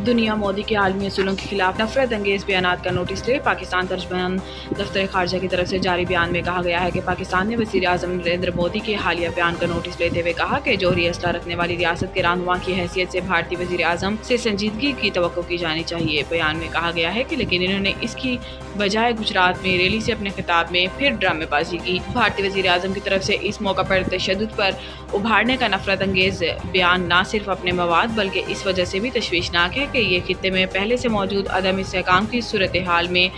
दुनिया मोदी के आलमी असूलों के खिलाफ नफरत अंगेज बयानात का नोटिस ले। पाकिस्तान तर्जमान दफ्तर खारजा की तरफ से जारी बयान में कहा गया है कि पाकिस्तान ने वज़ीर आज़म नरेंद्र मोदी के हालिया बयान का नोटिस लेते हुए कहा कि जोहरी असला रखने वाली रियासत के रहनुमा की हैसियत से भारतीय वज़ीर आज़म से संजीदगी की तवक्को की जानी चाहिए। बयान में कहा गया है कि लेकिन इन्होंने इसकी बजाय गुजरात में रैली से अपने खिताब में फिर ड्रामेबाजी की। भारतीय वज़ीर आज़म की तरफ से इस मौका पर तशद्दुद पर उभारने का नफरत अंगेज बयान न सिर्फ अपने मवाद बल्कि इस वजह से भी तशवीशनाक है कि ये खित्ते में पहले से मौजूद अदम इस्तेहकाम की सूरत हाल में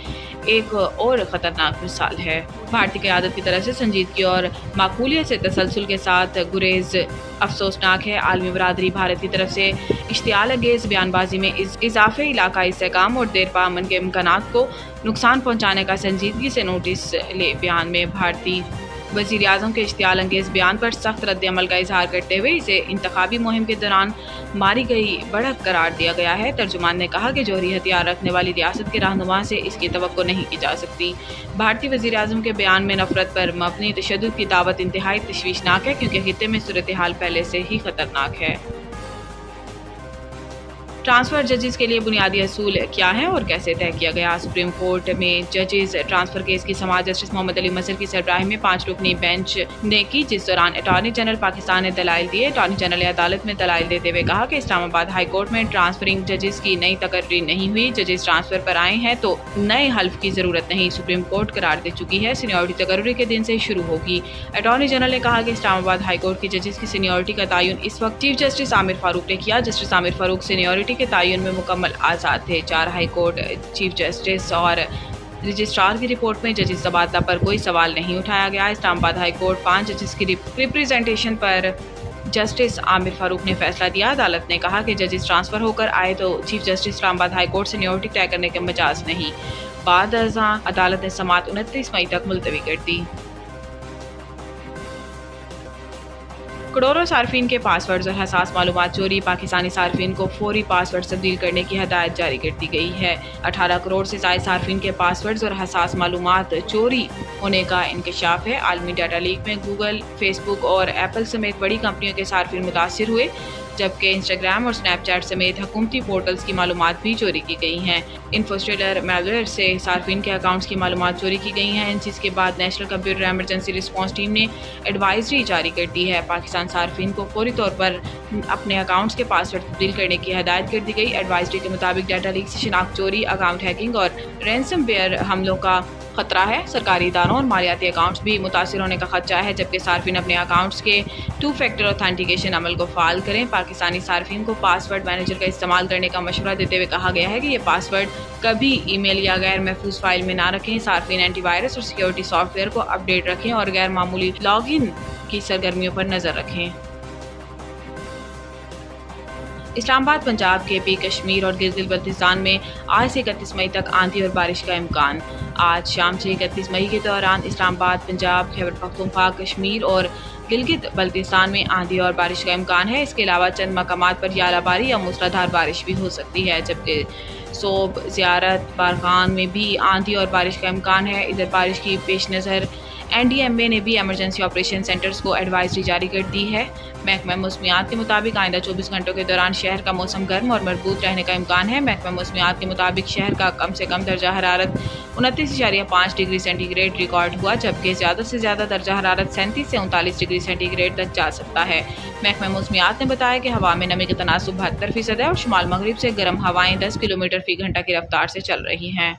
एक और ख़तरनाक मिसाल है। भारतीय क़यादत की तरफ से संजीदगी और माकूलियत से तसलसल के साथ गुरेज अफसोसनाक है। आलमी बरादरी भारत की तरफ से इश्तियाल अंगेज बयानबाजी में इजाफे इलाकाई इस्तेहकाम और देरपा अमन के इम्कानात को नुकसान पहुँचाने का संजीदगी से नोटिस ले। बयान में भारतीय वज़ीर आज़म के इश्तियाल अंगेज बयान पर सख्त रद्द अमल का इजहार करते हुए इसे इंतखाबी मुहिम के दौरान मारी गई बढ़त करार दिया गया है। तर्जुमान ने कहा कि जोहरी हथियार रखने वाली रियासत के रहनुमा से इसकी तवक्को नहीं की जा सकती। भारतीय वज़ीर आज़म के बयान में नफरत पर मबनी तशद्दुद की दावत इंतहाई तशवीशनाक है क्योंकि खित्ते में सूरत हाल पहले से ही खतरनाक है। ट्रांसफर जजेस के लिए बुनियादी असूल क्या हैं और कैसे तय किया गया। सुप्रीम कोर्ट में जजेस ट्रांसफर केस की समाअत जस्टिस मोहम्मद अली मसर की सरबराही में 5 रुकनी बेंच ने की, जिस दौरान अटॉर्नी जनरल पाकिस्तान ने दलाइल दिए। अटॉर्नी जनरल ने अदालत में दलाइल देते हुए कहा कि इस्लामाबाद हाई कोर्ट में ट्रांसफरिंग जजेस की नई तकर्री नहीं हुई। जजेस ट्रांसफर पर आए हैं तो नए हल्फ की जरूरत नहीं, सुप्रीम कोर्ट करार दे चुकी है। सीनियरिटी तकर्री के दिन से शुरू होगी। अटॉर्नी जनरल ने कहा कि इस्लामाबाद हाई कोर्ट की जजेस की सीनियरिटी का तयन इस वक्त चीफ जस्टिस आमिर फारूक ने किया। जस्टिस आमिर फारूक सीनियरिटी के तयन में मुकम्मल आज़ाद थे। 4 हाई कोर्ट चीफ जस्टिस और रजिस्ट्रार की रिपोर्ट में जजेस तबादला पर कोई सवाल नहीं उठाया गया। इस्लामाबाद हाई कोर्ट 5 जजेस की रिप्रेजेंटेशन पर जस्टिस आमिर फारूक ने फैसला दिया। अदालत ने कहा कि जजेस ट्रांसफर होकर आए तो chief justice Islamabad high court seniority तय करने के मजाज नहीं। बाद अज़ां अदालत ने समाअत 29 मई तक मुलतवी कर दी। करोड़ों सार्फिन के पासवर्ड्स और हसास मालूमात चोरी। पाकिस्तानी सार्फिन को फौरी पासवर्ड तब्दील करने की हदायत जारी कर दी गई है। 18 करोड़ से ज़ायद सार्फिन के पासवर्ड्स और हसास मालूमात चोरी होने का इंकशाफ है। आलमी डाटा लीक में गूगल, फेसबुक और एप्पल समेत बड़ी कंपनियों के सार्फिन मुतासिर हुए, जबकि इंस्टाग्राम और स्नैपचैट समेत हुकूमती पोर्टल्स की मालूमात भी चोरी की गई हैं। इन्फोस्टेलर मैलवेयर से सार्फिन के अकाउंट्स की मालूमात चोरी की गई हैं, जिसके बाद national computer emergency response team ने एडवाइजरी जारी कर दी है। पाकिस्तान सार्फिन को फौरी तौर पर अपने अकाउंट्स के पासवर्ड तब्दील करने की हदायत कर दी गई। एडवाइजरी के मुताबिक डाटा लीक से शिनाख्त चोरी, अकाउंट हैकिंग और रैंसमवेयर हमलों का खतरा है। सरकारी इदारों और मालियाती अकाउंट्स भी मुतासिर होने का खदशा है, जबकि सार्फिन अपने अकाउंट्स के 2 फैक्टर ऑथेंटिकेशन अमल को फाल करें। पाकिस्तानी सार्फिन को पासवर्ड मैनेजर का इस्तेमाल करने का मशवरा देते हुए कहा गया है कि ये पासवर्ड कभी ईमेल या गैर महफूज फाइल में ना रखें। सार्फिन एंटीवायरस और सिक्योरिटी सॉफ्टवेयर को अपडेट रखें और गैर मामूली लॉगिन की सरगर्मियों पर नजर रखें। इस्लामाबाद, पंजाब, केपी, कश्मीर और गिलगित बल्तिस्तान में आज से 31 मई तक आंधी और बारिश का इम्कान। आज शाम से 31 मई के दौरान इस्लामाबाद, पंजाब, खैबर पख्तूनख्वा, कश्मीर और गिलगित बल्तिस्तान में आंधी और बारिश का इम्कान है। इसके अलावा चंद मकामात पर यालाबारी या मूसलाधार बारिश भी हो सकती है, जबकि सोब, ज़ियारत, बारखान में भी आंधी और बारिश का इम्कान है। इधर बारिश की पेश नज़र NDMA ने भी एमरजेंसी ऑपरेशन सेंटर्स को एडवाइजरी जारी कर दी है। महकमा मौसमियात के मुताबिक आइंदा 24 घंटों के दौरान शहर का मौसम गर्म और मरबूत रहने का इम्कान है। महकमा मौसमियात के मुताबिक शहर का कम से कम दर्जा हरारत 29.5 डिग्री सेंटीग्रेड रिकॉर्ड हुआ, जबकि ज़्यादा से ज़्यादा दर्जा हरारत 37 से 39 डिग्री सेंटीग्रेड तक जा सकता है। महकमा मौसमियात ने बताया कि हवा में नमी का तनासुब 72% है और शुमाल मगरिब से गर्म हवाएं 10 किलोमीटर फी घंटा की रफ्तार से चल रही हैं।